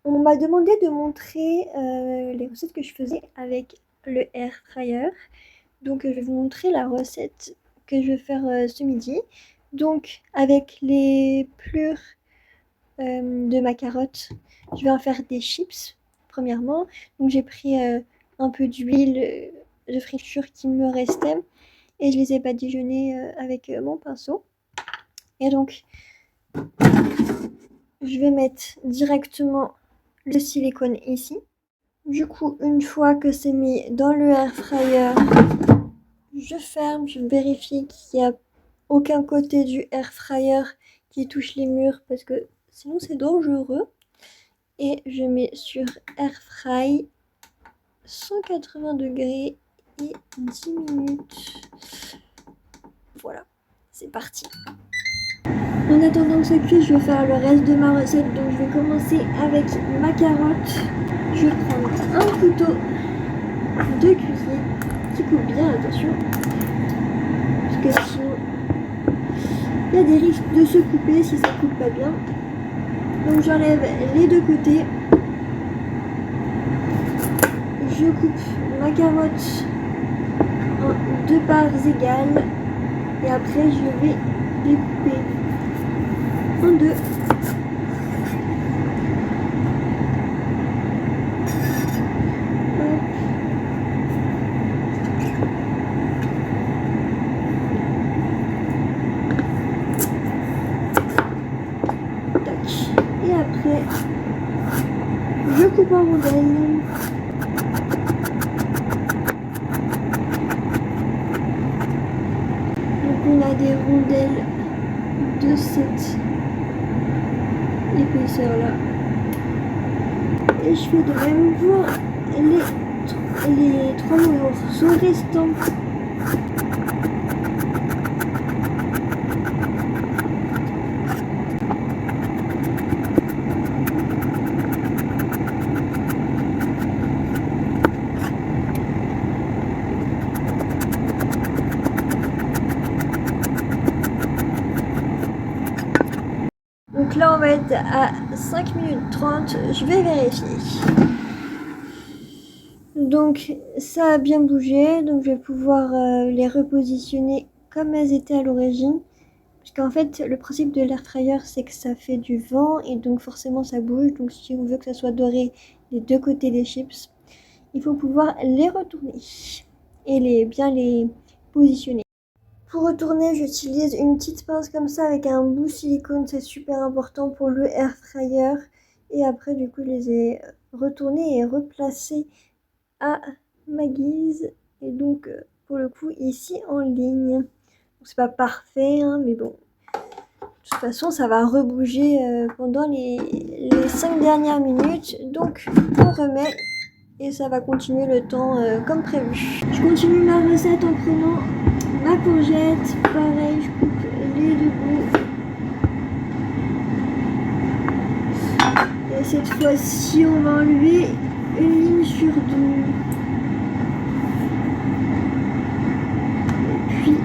On m'a demandé de montrer les recettes que je faisais avec le air fryer. Donc je vais vous montrer la recette que je vais faire ce midi. Donc avec les plures de ma carotte, je vais en faire des chips premièrement. Donc j'ai pris un peu d'huile de friture qui me restait et je les ai badigeonnés avec mon pinceau. Et donc je vais mettre directement le silicone ici. Du coup, une fois que c'est mis dans le air fryer, je ferme, je vérifie qu'il n'y a aucun côté du air fryer qui touche les murs parce que sinon c'est dangereux. Et je mets sur air fry 180 degrés et 10 minutes. Voilà, c'est parti. En attendant que ça cuise, je vais faire le reste de ma recette. Donc je vais commencer avec ma carotte. Je vais prendre un couteau de cuisine qui coupe bien, attention. Parce que sinon, il y a des risques de se couper si ça coupe pas bien. Donc j'enlève les deux côtés. Je coupe ma carotte en deux parts égales. Et après, je vais découper en deux. Et après, je coupe en rondelles. Donc on a des rondelles de cette épaisseur là. Et je fais de même pour les trois morceaux restants. Donc là on va être à 5 minutes 30, je vais vérifier. Donc ça a bien bougé, donc je vais pouvoir les repositionner comme elles étaient à l'origine. Parce qu'en fait le principe de l'air fryer c'est que ça fait du vent et donc forcément ça bouge. Donc si on veut que ça soit doré des deux côtés des chips, il faut pouvoir les retourner et bien les positionner. Pour retourner, j'utilise une petite pince comme ça avec un bout silicone, c'est super important pour le air fryer. Et après, du coup, je les ai retournés et replacés à ma guise. Et donc, pour le coup, ici en ligne. C'est pas parfait, hein, mais bon. De toute façon, ça va rebouger pendant les 5 dernières minutes. Donc, on remet et ça va continuer le temps comme prévu. Je continue ma recette en prenant ma courgette, pareil, je coupe les deux bouts. Et cette fois-ci, on va enlever une ligne sur deux. Et puis,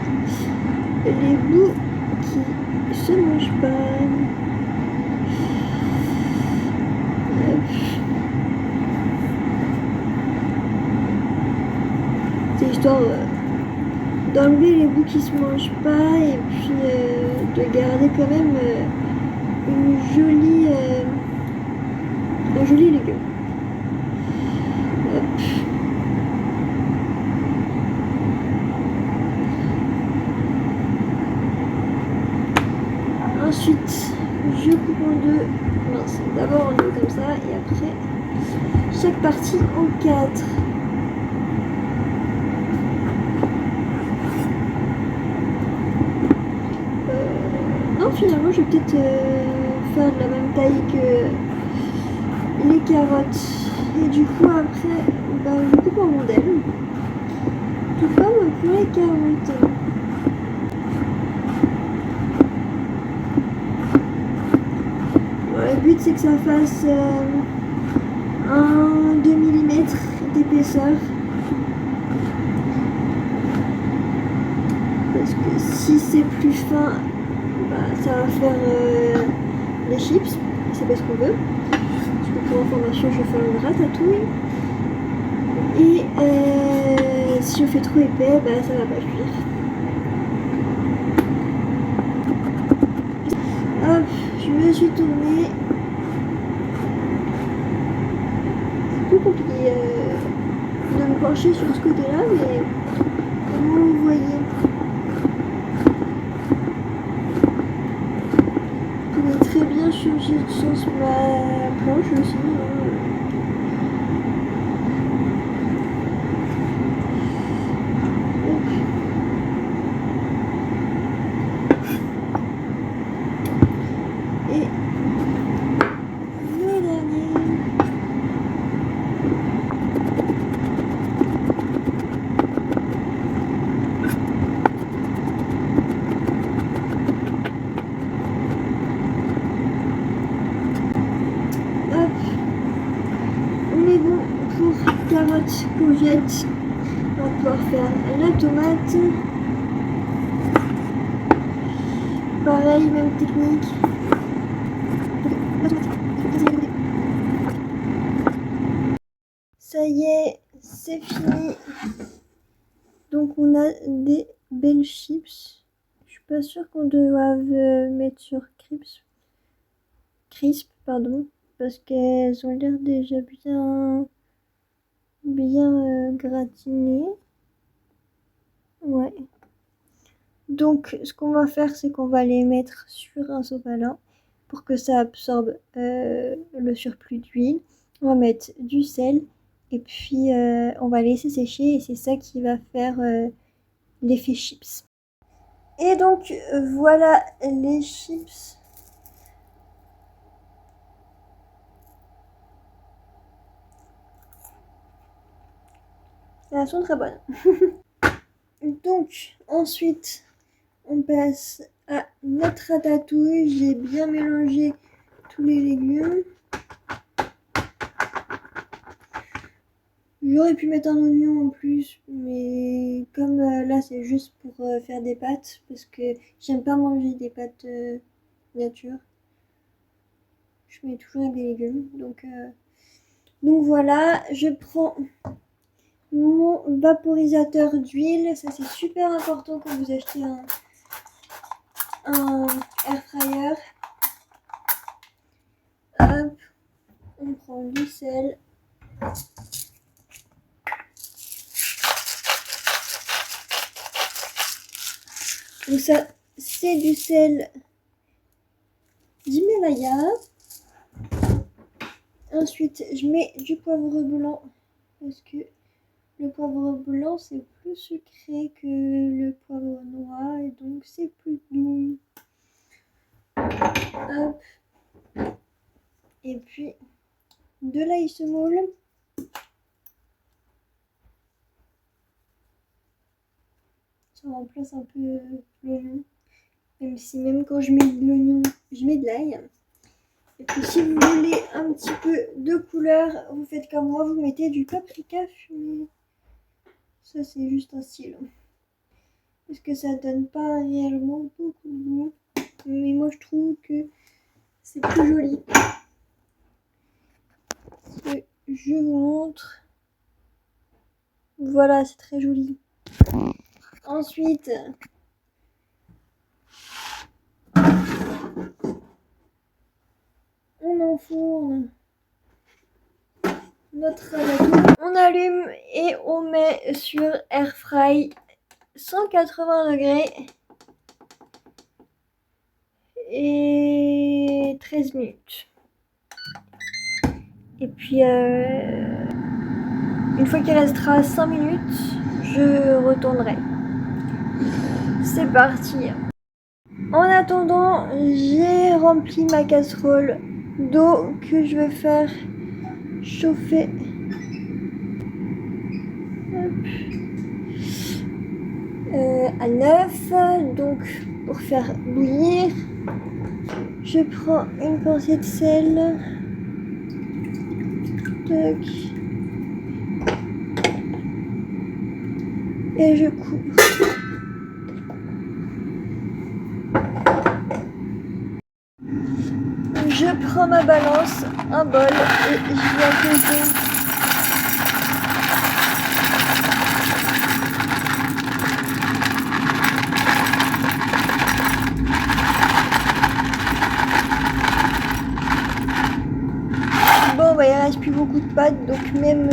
les bouts qui se mangent pas. C'est histoire d'enlever les bouts qui se mangent pas et puis de garder quand même un joli légume. Hop. Ensuite, je coupe en deux. Mince, d'abord en deux comme ça et après chaque partie en quatre. Non, finalement, je vais peut-être faire de la même taille que les carottes. Et du coup, après, je coupe en rondelles. Tout comme pour les carottes. Le but, c'est que ça fasse 2 mm d'épaisseur. Parce que si c'est plus fin, ça va faire des chips. C'est pas ce qu'on veut. Je peux pour information, je fais un ratatouille. Et si je fais trop épais, bah ça va pas cuire. Hop, je me suis tournée. C'est plus compliqué de me pencher sur ce côté-là, mais vous voyez. Je pourrais très bien changer de sens ma planche aussi. Et le dernier. Hop. On est bon pour carottes, courgettes. On va pouvoir faire la tomate. Pareil, même technique. Ça y est, c'est fini. Donc on a des belles chips. Je suis pas sûre qu'on doive mettre sur crisp, pardon, parce qu'elles ont l'air déjà bien gratinées. Ouais. Donc ce qu'on va faire, c'est qu'on va les mettre sur un sopalin pour que ça absorbe le surplus d'huile. On va mettre du sel et puis on va laisser sécher et c'est ça qui va faire l'effet chips. Et donc voilà les chips. Elles sont très bonnes. Donc ensuite on passe à notre ratatouille. J'ai bien mélangé tous les légumes. J'aurais pu mettre un oignon en plus, mais comme là c'est juste pour faire des pâtes, parce que j'aime pas manger des pâtes nature. Je mets toujours avec des légumes. Donc voilà, je prends mon vaporisateur d'huile. Ça c'est super important quand vous achetez un air fryer. Hop, on prend du sel. Donc ça, c'est du sel d'Himalaya. Ensuite, je mets du poivre blanc parce que le poivre blanc c'est plus sucré que le poivre noir et donc c'est plus doux. Hop. Et puis de l'ail semoule. Ça remplace un peu l'oignon. Même quand je mets de l'oignon, je mets de l'ail. Et puis si vous voulez un petit peu de couleur, vous faites comme moi, vous mettez du paprika fumé. Ça c'est juste un style. Parce que ça donne pas réellement beaucoup de goût. Mais moi je trouve que c'est plus joli. Je vous montre. Voilà, c'est très joli. Ensuite, on enfourne notre ratatouille. On allume et on met sur air fry 180 degrés et 13 minutes. Et puis une fois qu'il restera 5 minutes, je retournerai. C'est parti. En attendant, j'ai rempli ma casserole d'eau que je vais faire chauffer. À 9, donc pour faire bouillir, je prends une pincée de sel. Tac. Et je coupe. Je prends ma balance, un bol et je viens peser. Bon, bah, il reste plus beaucoup de pâtes, donc même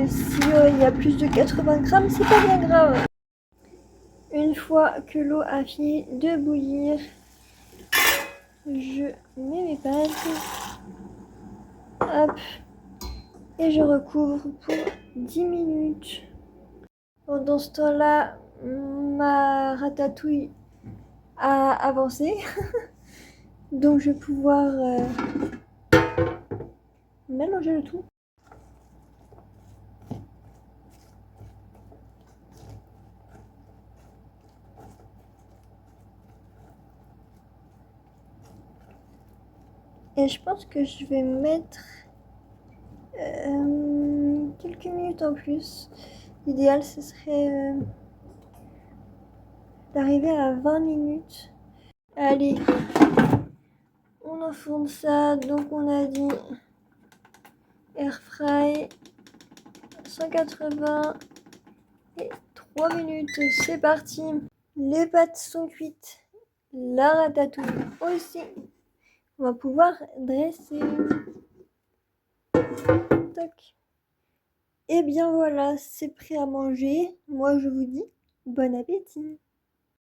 si il y a plus de 80 grammes, c'est pas bien grave. Une fois que l'eau a fini de bouillir, je mets mes pâtes, hop, et je recouvre pour 10 minutes. Pendant ce temps-là, ma ratatouille a avancé, donc je vais pouvoir mélanger le tout. Et je pense que je vais mettre quelques minutes en plus. L'idéal, ce serait d'arriver à 20 minutes. Allez, on enfourne ça. Donc, on a dit air fry 180 et 3 minutes. C'est parti. Les pâtes sont cuites. La ratatouille aussi. On va pouvoir dresser. Toc. Et bien voilà, c'est prêt à manger. Moi, je vous dis bon appétit.